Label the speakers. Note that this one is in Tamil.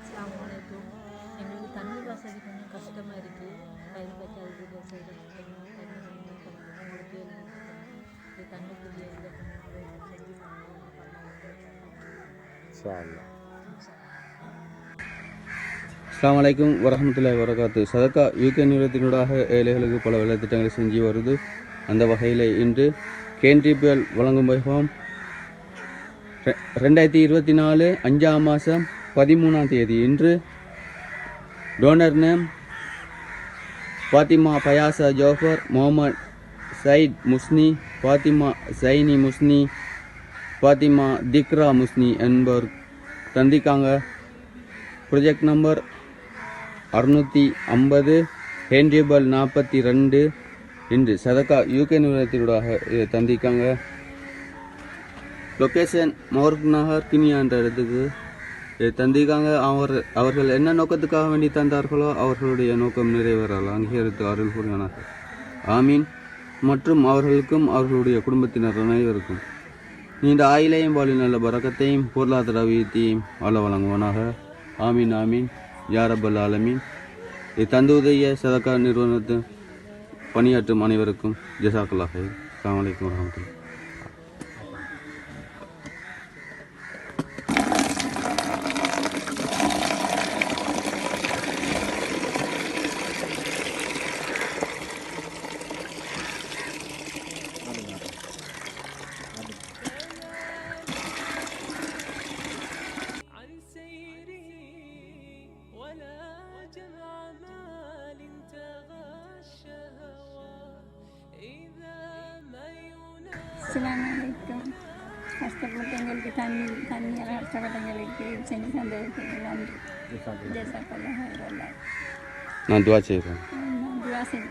Speaker 1: அஸ்ஸலாமு அலைக்கும். எங்களுக்கு தண்ணீர் வசதி கொஞ்சம் கஷ்டமாக இருக்குது. பயிர் வைக்காதது விவசாயம் உங்களுக்கு இது தண்ணிக்குரிய இதை கொஞ்சம் செஞ்சு
Speaker 2: அஸ்ஸலாமு அலைக்கும் வரஹ்மத்துல்லாஹி வபரகாத்துஹு. சதக்கா யூகே நிறுவனத்தினூடாக ஏழைகளுக்கு பல வேலைத்திட்டங்களை செஞ்சு வருது. அந்த வகையில் இன்று கேன்டிபிஎல் வழங்கும் வைபவம் 2024 5ஆம் மாதம் 13ஆம் தேதி. இன்று டோனர் நேம் ஃபாத்திமா பயாசா ஜோஃபர், முகமது சயிட் முஸ்னி, ஃபாத்திமா சைனி முஸ்னி, ஃபாத்திமா திக்ரா முஸ்னி என்பவர் தந்திக்காங்க. ப்ரொஜெக்ட் நம்பர் 650 ஹேண்டியபல் 42 இன்று சதக்கா யூகே நிறுவனத்தினூடாக தந்திக்காங்க. லொக்கேஷன் மோர்க் நகர் கினியா என்ற இடத்துக்கு தந்திக்காங்க. அவர்கள் என்ன நோக்கத்துக்காக வேண்டி தந்தார்களோ அவர்களுடைய நோக்கம் நிறைவேறலாம் அங்கீகரித்து அருள் புரியானார்கள். ஆமீன். மற்றும் அவர்களுக்கும் அவர்களுடைய குடும்பத்தினர் அனைவருக்கும் நீண்ட ஆயிலையும் வாழி நல்ல பரக்கத்தையும் பொருளாதார அபிவிருத்தியையும் வாழ வழங்குவானாக. ஆமீன் ஆமீன் யா ரப்பல் ஆலமீன். தந்துதய சதக்கா நிறுவனத்தின் பணியாற்றும் அனைவருக்கும் ஜஸாக்கல்லாஹ் ஹைர். அஸ்ஸலாமு அலைக்கும் வரஹ்மத்துல்லாஹ்.
Speaker 3: அஸ்ஸலாமு அலைக்கும். கஷ்டப்பட்டவங்களுக்கு தண்ணியெல்லாம் கஷ்டப்பட்டவங்களுக்கு செஞ்சு தந்ததுக்கு நன்றி. ஜஸாக்கல்லாஹ் ஹைரல்லாஹ்.
Speaker 2: நான் துவா செய்கிறேன்.
Speaker 3: துவா செய்யுங்க.